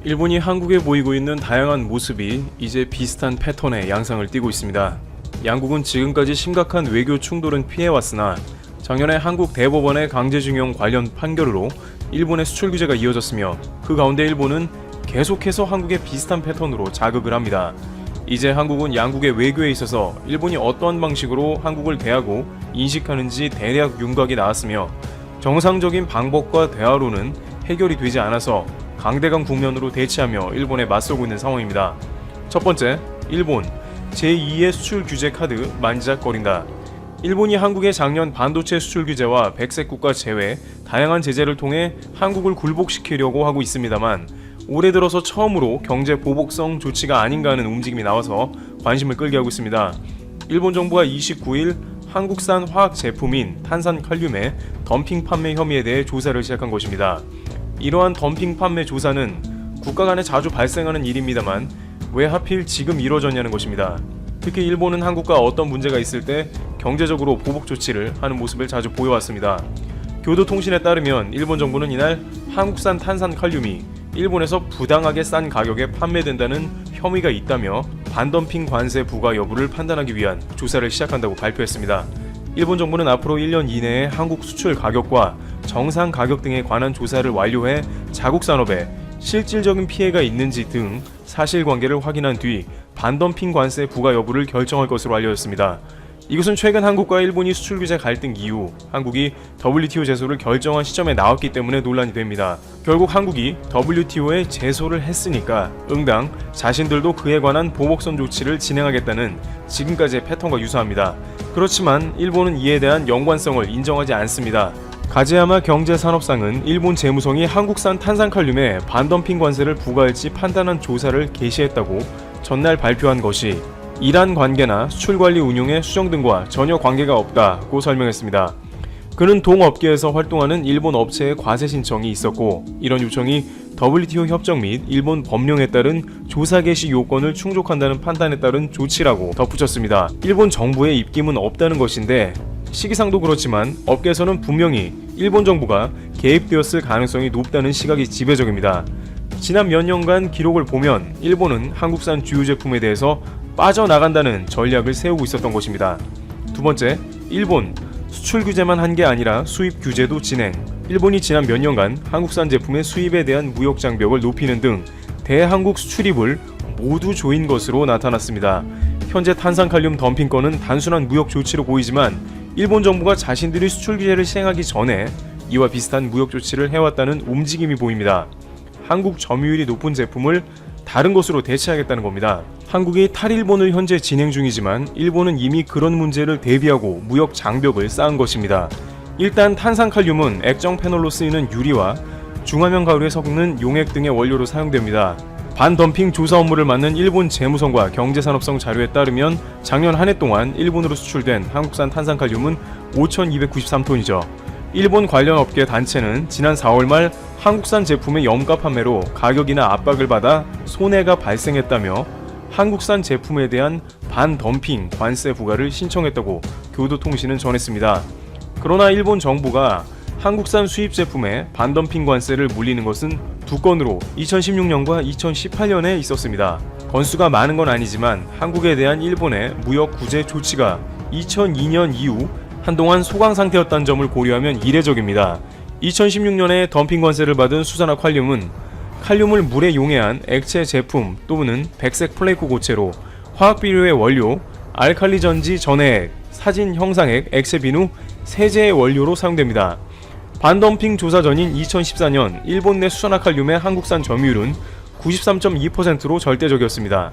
일본이 한국에 보이고 있는 다양한 모습이 이제 비슷한 패턴의 양상을 띠고 있습니다. 양국은 지금까지 심각한 외교 충돌은 피해왔으나 작년에 한국 대법원의 강제징용 관련 판결으로 일본의 수출 규제가 이어졌으며 그 가운데 일본은 계속해서 한국의 비슷한 패턴으로 자극을 합니다. 이제 한국은 양국의 외교에 있어서 일본이 어떠한 방식으로 한국을 대하고 인식하는지 대략 윤곽이 나왔으며 정상적인 방법과 대화로는 해결이 되지 않아서 강대강 국면으로 대치하며 일본에 맞서고 있는 상황입니다. 첫 번째, 일본 제2의 수출 규제 카드 만지작거린다. 일본이 한국의 작년 반도체 수출 규제와 백색 국가 제외 다양한 제재를 통해 한국을 굴복시키려고 하고 있습니다만 올해 들어서 처음으로 경제 보복성 조치가 아닌가 하는 움직임이 나와서 관심을 끌게 하고 있습니다. 일본 정부가 29일 한국산 화학 제품인 탄산칼륨의 덤핑 판매 혐의에 대해 조사를 시작한 것입니다. 이러한 덤핑 판매 조사는 국가 간에 자주 발생하는 일입니다만 왜 하필 지금 이뤄졌냐는 것입니다. 특히 일본은 한국과 어떤 문제가 있을 때 경제적으로 보복 조치를 하는 모습을 자주 보여왔습니다. 교도통신에 따르면 일본 정부는 이날 한국산 탄산칼륨이 일본에서 부당하게 싼 가격에 판매된다는 혐의가 있다며 반덤핑 관세 부과 여부를 판단하기 위한 조사를 시작한다고 발표했습니다. 일본 정부는 앞으로 1년 이내에 한국 수출 가격과 정상 가격 등에 관한 조사를 완료해 자국 산업에 실질적인 피해가 있는지 등 사실관계를 확인한 뒤 반덤핑 관세 부과 여부를 결정할 것으로 알려졌습니다. 이것은 최근 한국과 일본이 수출 규제 갈등 이후 한국이 WTO 제소를 결정한 시점에 나왔기 때문에 논란이 됩니다. 결국 한국이 WTO에 제소를 했으니까 응당 자신들도 그에 관한 보복성 조치를 진행하겠다는 지금까지의 패턴과 유사합니다. 그렇지만 일본은 이에 대한 연관성을 인정하지 않습니다. 가지야마 경제산업상은 일본 재무성이 한국산 탄산칼륨에 반덤핑 관세를 부과할지 판단한 조사를 개시했다고 전날 발표한 것이 이란 관계나 수출관리 운용의 수정 등과 전혀 관계가 없다고 설명했습니다. 그는 동업계에서 활동하는 일본 업체의 과세 신청이 있었고 이런 요청이 WTO 협정 및 일본 법령에 따른 조사 개시 요건을 충족한다는 판단에 따른 조치라고 덧붙였습니다. 일본 정부의 입김은 없다는 것인데 시기상도 그렇지만 업계에서는 분명히 일본 정부가 개입되었을 가능성이 높다는 시각이 지배적입니다. 지난 몇 년간 기록을 보면 일본은 한국산 주요 제품에 대해서 빠져나간다는 전략을 세우고 있었던 것입니다. 두 번째, 일본 수출 규제만 한 게 아니라 수입 규제도 진행. 일본이 지난 몇 년간 한국산 제품의 수입에 대한 무역 장벽을 높이는 등 대한국 수출입을 모두 조인 것으로 나타났습니다. 현재 탄산칼륨 덤핑건은 단순한 무역 조치로 보이지만 일본 정부가 자신들이 수출 규제를 시행하기 전에 이와 비슷한 무역 조치를 해왔다는 움직임이 보입니다. 한국 점유율이 높은 제품을 다른 것으로 대체하겠다는 겁니다. 한국이 탈일본을 현재 진행 중이지만 일본은 이미 그런 문제를 대비하고 무역 장벽을 쌓은 것입니다. 일단 탄산칼륨은 액정 패널로 쓰이는 유리와 중화면 가루에 섞는 용액 등의 원료로 사용됩니다. 반덤핑 조사 업무를 맡는 일본 재무성과 경제산업성 자료에 따르면 작년 한 해 동안 일본으로 수출된 한국산 탄산칼륨은 5,293톤이죠. 일본 관련 업계 단체는 지난 4월 말 한국산 제품의 염가 판매로 가격이나 압박을 받아 손해가 발생했다며 한국산 제품에 대한 반덤핑 관세 부과를 신청했다고 교도통신은 전했습니다. 그러나 일본 정부가 한국산 수입 제품에 반덤핑 관세를 물리는 것은 두 건으로 2016년과 2018년에 있었습니다. 건수가 많은 건 아니지만 한국에 대한 일본의 무역 구제 조치가 2002년 이후 한동안 소강 상태였다는 점을 고려하면 이례적입니다. 2016년에 덤핑 관세를 받은 수산화 칼륨은 칼륨을 물에 용해한 액체 제품 또는 백색 플레이크 고체로 화학비료의 원료, 알칼리 전지 전해액, 사진 형상액, 액체 비누, 세제의 원료로 사용됩니다. 반덤핑 조사 전인 2014년 일본 내 수산화 칼륨의 한국산 점유율은 93.2%로 절대적이었습니다.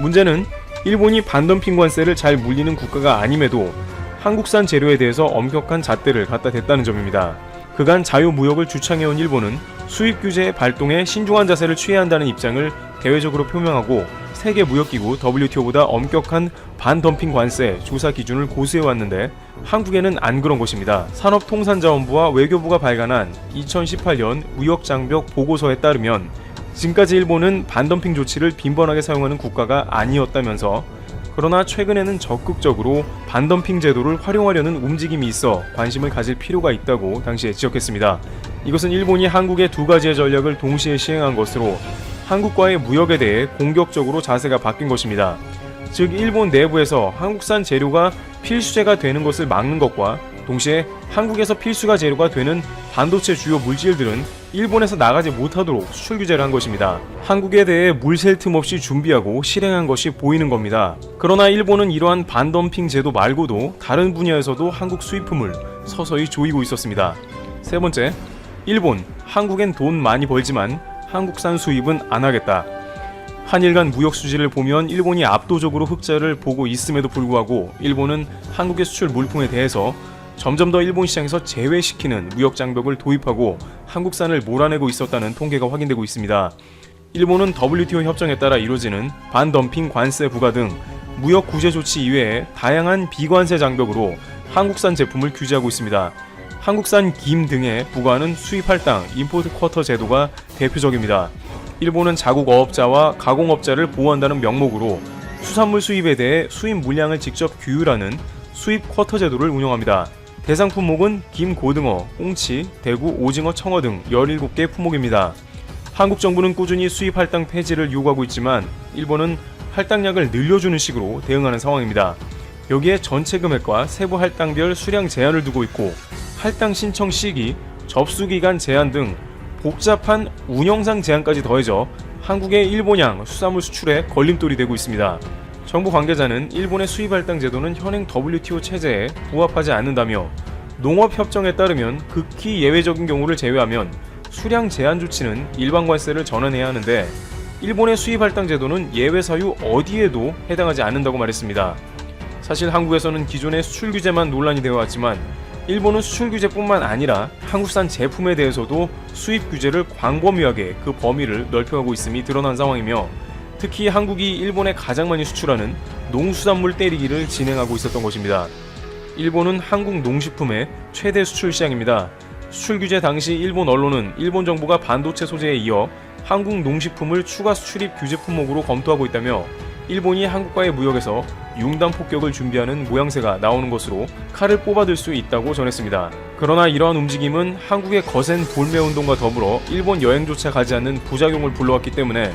문제는 일본이 반덤핑 관세를 잘 물리는 국가가 아님에도 한국산 재료에 대해서 엄격한 잣대를 갖다 댔다는 점입니다. 그간 자유무역을 주창해온 일본은 수입 규제의 발동에 신중한 자세를 취해야 한다는 입장을 대외적으로 표명하고 세계무역기구 WTO보다 엄격한 반덤핑 관세 조사 기준을 고수해왔는데 한국에는 안 그런 것입니다. 산업통상자원부와 외교부가 발간한 2018년 무역장벽 보고서에 따르면 지금까지 일본은 반덤핑 조치를 빈번하게 사용하는 국가가 아니었다면서 그러나 최근에는 적극적으로 반덤핑 제도를 활용하려는 움직임이 있어 관심을 가질 필요가 있다고 당시에 지적했습니다. 이것은 일본이 한국의 두 가지의 전략을 동시에 시행한 것으로 한국과의 무역에 대해 공격적으로 자세가 바뀐 것입니다. 즉 일본 내부에서 한국산 재료가 필수재가 되는 것을 막는 것과 동시에 한국에서 필수가 재료가 되는 반도체 주요 물질들은 일본에서 나가지 못하도록 수출 규제를 한 것입니다. 한국에 대해 물샐 틈 없이 준비하고 실행한 것이 보이는 겁니다. 그러나 일본은 이러한 반덤핑 제도 말고도 다른 분야에서도 한국 수입품을 서서히 조이고 있었습니다. 세 번째, 일본, 한국엔 돈 많이 벌지만 한국산 수입은 안 하겠다. 한일 간 무역 수지를 보면 일본이 압도적으로 흑자를 보고 있음에도 불구하고 일본은 한국의 수출 물품에 대해서 점점 더 일본 시장에서 제외시키는 무역 장벽을 도입하고 한국산을 몰아내고 있었다는 통계가 확인되고 있습니다. 일본은 WTO 협정에 따라 이루어지는 반덤핑 관세 부과 등 무역 구제 조치 이외에 다양한 비관세 장벽으로 한국산 제품을 규제하고 있습니다. 한국산 김 등에 부과하는 수입 할당 임포트 쿼터 제도가 대표적입니다. 일본은 자국 어업자와 가공업자를 보호한다는 명목으로 수산물 수입에 대해 수입 물량을 직접 규율하는 수입 쿼터 제도를 운영합니다. 대상 품목은 김, 고등어, 꽁치, 대구, 오징어, 청어 등 17개 품목입니다. 한국 정부는 꾸준히 수입 할당 폐지를 요구하고 있지만 일본은 할당량을 늘려주는 식으로 대응하는 상황입니다. 여기에 전체 금액과 세부 할당별 수량 제한을 두고 있고 할당 신청 시기, 접수 기간 제한 등 복잡한 운영상 제한까지 더해져 한국의 일본양 수산물 수출에 걸림돌이 되고 있습니다. 정부 관계자는 일본의 수입 할당 제도는 현행 WTO 체제에 부합하지 않는다며 농업협정에 따르면 극히 예외적인 경우를 제외하면 수량 제한 조치는 일반 관세를 전환해야 하는데 일본의 수입 할당 제도는 예외 사유 어디에도 해당하지 않는다고 말했습니다. 사실 한국에서는 기존의 수출 규제만 논란이 되어 왔지만 일본은 수출 규제뿐만 아니라 한국산 제품에 대해서도 수입 규제를 광범위하게 그 범위를 넓혀가고 있음이 드러난 상황이며 특히 한국이 일본에 가장 많이 수출하는 농수산물 때리기를 진행하고 있었던 것입니다. 일본은 한국 농식품의 최대 수출 시장입니다. 수출 규제 당시 일본 언론은 일본 정부가 반도체 소재에 이어 한국 농식품을 추가 수출입 규제 품목으로 검토하고 있다며 일본이 한국과의 무역에서 융단 폭격을 준비하는 모양새가 나오는 것으로 칼을 뽑아들 수 있다고 전했습니다. 그러나 이러한 움직임은 한국의 거센 불매운동과 더불어 일본 여행조차 가지 않는 부작용을 불러왔기 때문에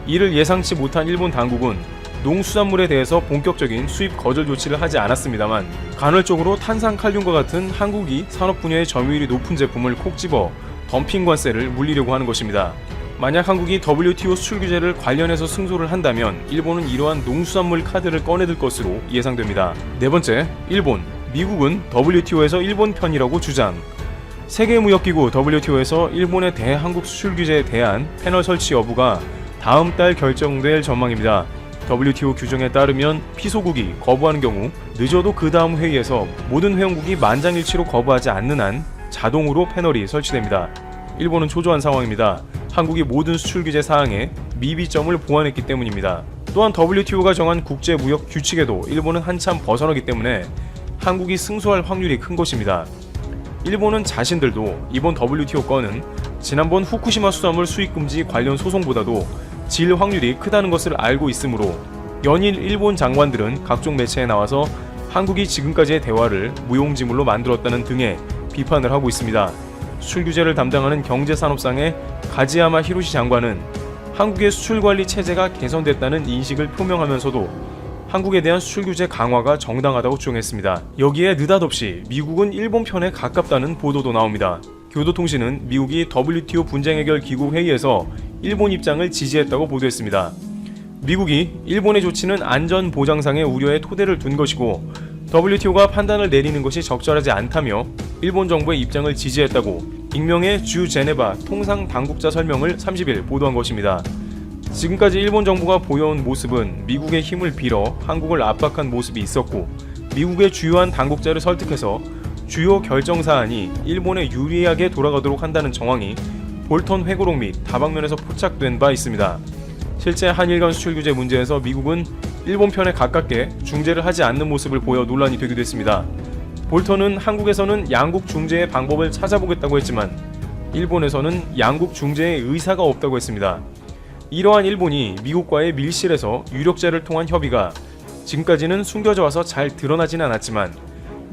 이를 예상치 못한 일본 당국은 농수산물에 대해서 본격적인 수입 거절 조치를 하지 않았습니다만 간헐적으로 탄산칼륨과 같은 한국이 산업 분야의 점유율이 높은 제품을 콕 집어 덤핑 관세를 물리려고 하는 것입니다. 만약 한국이 WTO 수출 규제를 관련해서 승소를 한다면 일본은 이러한 농수산물 카드를 꺼내들 것으로 예상됩니다. 네 번째, 일본. 미국은 WTO에서 일본 편이라고 주장. 세계무역기구 WTO에서 일본의 대한국 수출 규제에 대한 패널 설치 여부가 다음 달 결정될 전망입니다. WTO 규정에 따르면 피소국이 거부하는 경우 늦어도 그 다음 회의에서 모든 회원국이 만장일치로 거부하지 않는 한 자동으로 패널이 설치됩니다. 일본은 초조한 상황입니다. 한국이 모든 수출 규제 사항에 미비점을 보완했기 때문입니다. 또한 WTO가 정한 국제무역 규칙에도 일본은 한참 벗어나기 때문에 한국이 승소할 확률이 큰 것입니다. 일본은 자신들도 이번 WTO 건은 지난번 후쿠시마 수산물 수입금지 관련 소송보다도 질 확률이 크다는 것을 알고 있으므로 연일 일본 장관들은 각종 매체에 나와서 한국이 지금까지의 대화를 무용지물로 만들었다는 등의 비판을 하고 있습니다. 수출 규제를 담당하는 경제산업상의 가지야마 히로시 장관은 한국의 수출관리 체제가 개선됐다는 인식을 표명하면서도 한국에 대한 수출 규제 강화가 정당하다고 주장했습니다. 여기에 느닷없이 미국은 일본 편에 가깝다는 보도도 나옵니다. 교도통신은 미국이 WTO 분쟁해결 기구 회의에서 일본 입장을 지지했다고 보도했습니다. 미국이 일본의 조치는 안전보장상의 우려에 토대를 둔 것이고 WTO가 판단을 내리는 것이 적절하지 않다며 일본 정부의 입장을 지지했다고 익명의 주 제네바 통상 당국자 설명을 30일 보도한 것입니다. 지금까지 일본 정부가 보여온 모습은 미국의 힘을 빌어 한국을 압박한 모습이 있었고 미국의 주요한 당국자를 설득해서 주요 결정사안이 일본에 유리하게 돌아가도록 한다는 정황이 볼턴 회고록 및 다방면에서 포착된 바 있습니다. 실제 한일 간 수출 규제 문제에서 미국은 일본 편에 가깝게 중재를 하지 않는 모습을 보여 논란이 되기도 했습니다. 볼턴은 한국에서는 양국 중재의 방법을 찾아보겠다고 했지만 일본에서는 양국 중재의 의사가 없다고 했습니다. 이러한 일본이 미국과의 밀실에서 유력자를 통한 협의가 지금까지는 숨겨져 와서 잘 드러나지는 않았지만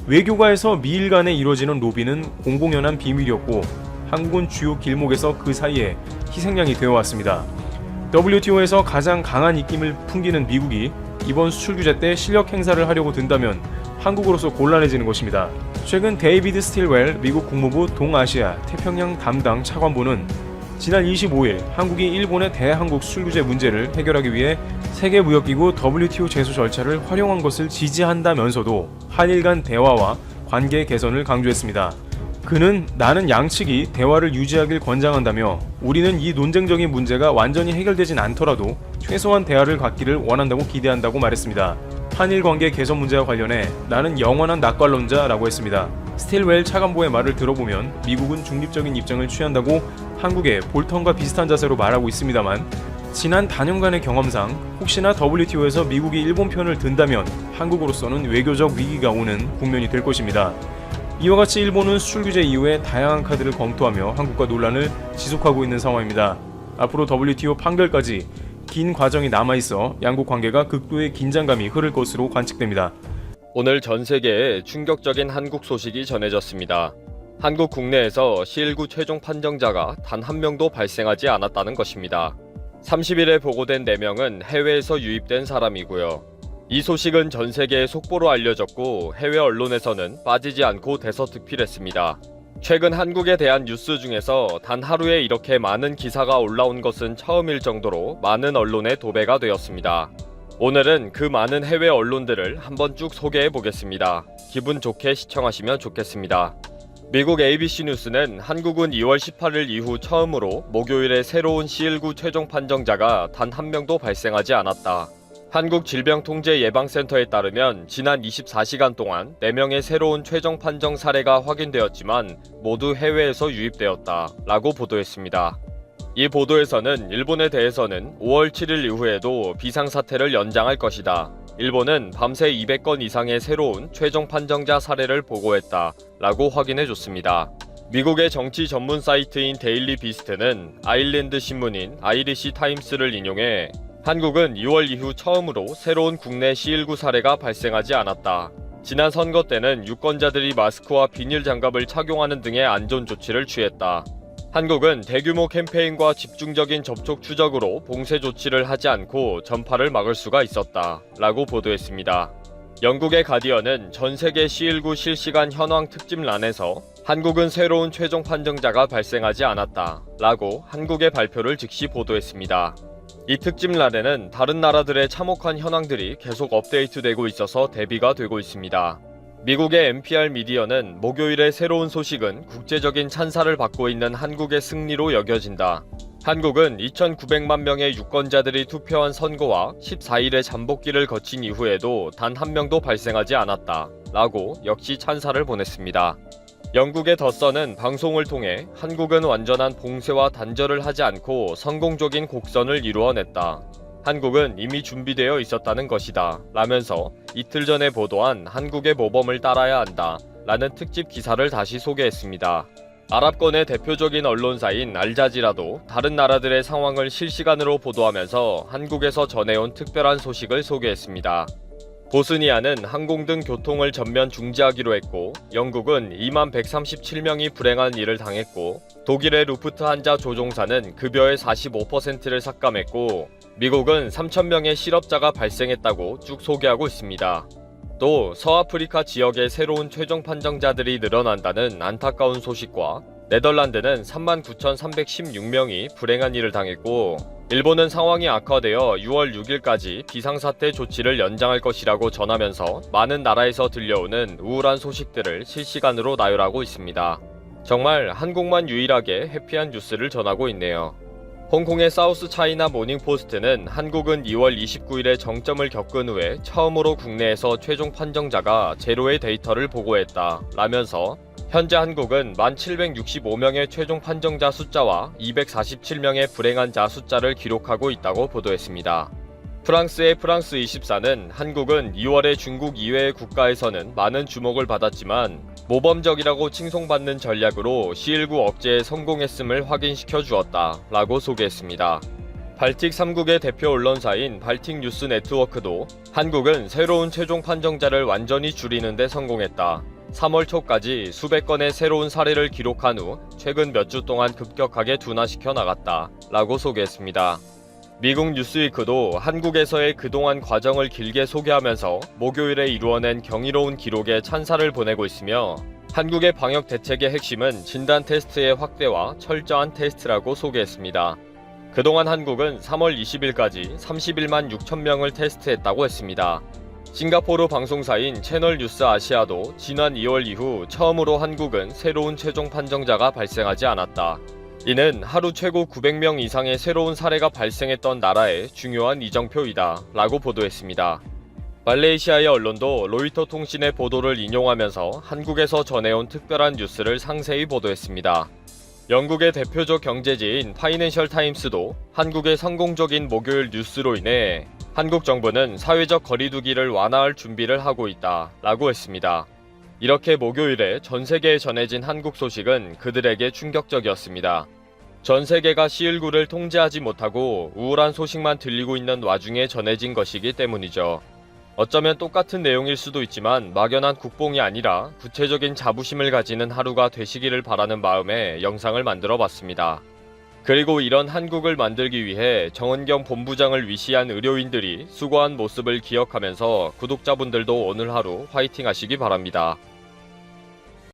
외교가에서 미일 간에 이루어지는 로비는 공공연한 비밀이었고 한국은 주요 길목에서 그 사이에 희생양이 되어왔습니다. WTO에서 가장 강한 입김을 풍기는 미국이 이번 수출 규제 때 실력 행사를 하려고 든다면 한국으로서 곤란해지는 것입니다. 최근 데이비드 스틸웰 미국 국무부 동아시아 태평양 담당 차관보는 지난 25일 한국이 일본의 대한국 수출 규제 문제를 해결하기 위해 세계무역기구 WTO 제소 절차를 활용한 것을 지지한다면서도 한일 간 대화와 관계 개선을 강조했습니다. 그는 나는 양측이 대화를 유지하길 권장한다며 우리는 이 논쟁적인 문제가 완전히 해결되진 않더라도 최소한 대화를 갖기를 원한다고 기대한다고 말했습니다. 한일 관계 개선 문제와 관련해 나는 영원한 낙관론자라고 했습니다. 스틸웰 차관보의 말을 들어보면 미국은 중립적인 입장을 취한다고 한국의 볼턴과 비슷한 자세로 말하고 있습니다만 지난 단연간의 경험상 혹시나 WTO에서 미국이 일본 편을 든다면 한국으로서는 외교적 위기가 오는 국면이 될 것입니다. 이와 같이 일본은 수출 규제 이후에 다양한 카드를 검토하며 한국과 논란을 지속하고 있는 상황입니다. 앞으로 WTO 판결까지 긴 과정이 남아있어 양국 관계가 극도의 긴장감이 흐를 것으로 관측됩니다. 오늘 전 세계에 충격적인 한국 소식이 전해졌습니다. 한국 국내에서 C19 최종 판정자가 단 한 명도 발생하지 않았다는 것입니다. 30일에 보고된 4명은 해외에서 유입된 사람이고요. 이 소식은 전 세계에 속보로 알려졌고 해외 언론에서는 빠지지 않고 대서특필했습니다. 최근 한국에 대한 뉴스 중에서 단 하루에 이렇게 많은 기사가 올라온 것은 처음일 정도로 많은 언론에 도배가 되었습니다. 오늘은 그 많은 해외 언론들을 한번 쭉 소개해 보겠습니다. 기분 좋게 시청하시면 좋겠습니다. 미국 ABC 뉴스는 한국은 2월 18일 이후 처음으로 목요일에 새로운 C19 최종 판정자가 단 한 명도 발생하지 않았다. 한국질병통제예방센터에 따르면 지난 24시간 동안 4명의 새로운 최종 판정 사례가 확인되었지만 모두 해외에서 유입되었다 라고 보도했습니다. 이 보도에서는 일본에 대해서는 5월 7일 이후에도 비상사태를 연장할 것이다. 일본은 밤새 200건 이상의 새로운 최종 판정자 사례를 보고했다 라고 확인해줬습니다. 미국의 정치 전문 사이트인 데일리 비스트는 아일랜드 신문인 아이리시 타임스를 인용해 한국은 2월 이후 처음으로 새로운 국내 C19 사례가 발생하지 않았다. 지난 선거 때는 유권자들이 마스크와 비닐 장갑을 착용하는 등의 안전 조치를 취했다. 한국은 대규모 캠페인과 집중적인 접촉 추적으로 봉쇄 조치를 하지 않고 전파를 막을 수가 있었다 라고 보도했습니다. 영국의 가디언은 전 세계 C19 실시간 현황 특집란에서 한국은 새로운 최종 판정자가 발생하지 않았다 라고 한국의 발표를 즉시 보도했습니다. 이 특집란에는 다른 나라들의 참혹한 현황들이 계속 업데이트되고 있어서 대비가 되고 있습니다. 미국의 NPR 미디어는 목요일의 새로운 소식은 국제적인 찬사를 받고 있는 한국의 승리로 여겨진다. 한국은 2,900만 명의 유권자들이 투표한 선거와 14일의 잠복기를 거친 이후에도 단 한 명도 발생하지 않았다 라고 역시 찬사를 보냈습니다. 영국의 더선은 방송을 통해 한국은 완전한 봉쇄와 단절을 하지 않고 성공적인 곡선을 이루어냈다. 한국은 이미 준비되어 있었다는 것이다 라면서 이틀 전에 보도한 한국의 모범을 따라야 한다 라는 특집 기사를 다시 소개했습니다. 아랍권의 대표적인 언론사인 알자지라도 다른 나라들의 상황을 실시간으로 보도하면서 한국에서 전해온 특별한 소식을 소개했습니다. 보스니아는 항공 등 교통을 전면 중지하기로 했고 영국은 2만 137명이 불행한 일을 당했고 독일의 루프트한자 조종사는 급여의 45%를 삭감했고 미국은 3,000명의 실업자가 발생했다고 쭉 소개하고 있습니다. 또 서아프리카 지역의 새로운 최종 판정자들이 늘어난다는 안타까운 소식과 네덜란드는 39,316명이 불행한 일을 당했고 일본은 상황이 악화되어 6월 6일까지 비상사태 조치를 연장할 것이라고 전하면서 많은 나라에서 들려오는 우울한 소식들을 실시간으로 나열하고 있습니다. 정말 한국만 유일하게 해피한 뉴스를 전하고 있네요. 홍콩의 사우스 차이나 모닝포스트는 한국은 2월 29일에 정점을 겪은 후에 처음으로 국내에서 최종 판정자가 제로의 데이터를 보고했다 라면서 현재 한국은 1,765명의 최종 판정자 숫자와 247명의 불행한 자 숫자를 기록하고 있다고 보도했습니다. 프랑스의 프랑스24는 한국은 2월에 중국 이외의 국가에서는 많은 주목을 받았지만 모범적이라고 칭송받는 전략으로 C19 억제에 성공했음을 확인시켜 주었다 라고 소개했습니다. 발틱 3국의 대표 언론사인 발틱 뉴스 네트워크도 한국은 새로운 최종 판정자를 완전히 줄이는 데 성공했다. 3월 초까지 수백 건의 새로운 사례를 기록한 후 최근 몇 주 동안 급격하게 둔화시켜 나갔다 라고 소개했습니다. 미국 뉴스위크도 한국에서의 그동안 과정을 길게 소개하면서 목요일에 이루어낸 경이로운 기록에 찬사를 보내고 있으며 한국의 방역 대책의 핵심은 진단 테스트의 확대와 철저한 테스트라고 소개했습니다. 그동안 한국은 3월 20일까지 31만 6천 명을 테스트했다고 했습니다. 싱가포르 방송사인 채널뉴스 아시아도 지난 2월 이후 처음으로 한국은 새로운 최종 판정자가 발생하지 않았다. 이는 하루 최고 900명 이상의 새로운 사례가 발생했던 나라의 중요한 이정표이다 라고 보도했습니다. 말레이시아의 언론도 로이터 통신의 보도를 인용하면서 한국에서 전해온 특별한 뉴스를 상세히 보도했습니다. 영국의 대표적 경제지인 파이낸셜 타임스도 한국의 성공적인 목요일 뉴스로 인해 한국 정부는 사회적 거리두기를 완화할 준비를 하고 있다 라고 했습니다. 이렇게 목요일에 전 세계에 전해진 한국 소식은 그들에게 충격적이었습니다. 전 세계가 C19를 통제하지 못하고 우울한 소식만 들리고 있는 와중에 전해진 것이기 때문이죠. 어쩌면 똑같은 내용일 수도 있지만 막연한 국뽕이 아니라 구체적인 자부심을 가지는 하루가 되시기를 바라는 마음에 영상을 만들어 봤습니다. 그리고 이런 한국을 만들기 위해 정은경 본부장을 위시한 의료인들이 수고한 모습을 기억하면서 구독자분들도 오늘 하루 화이팅 하시기 바랍니다.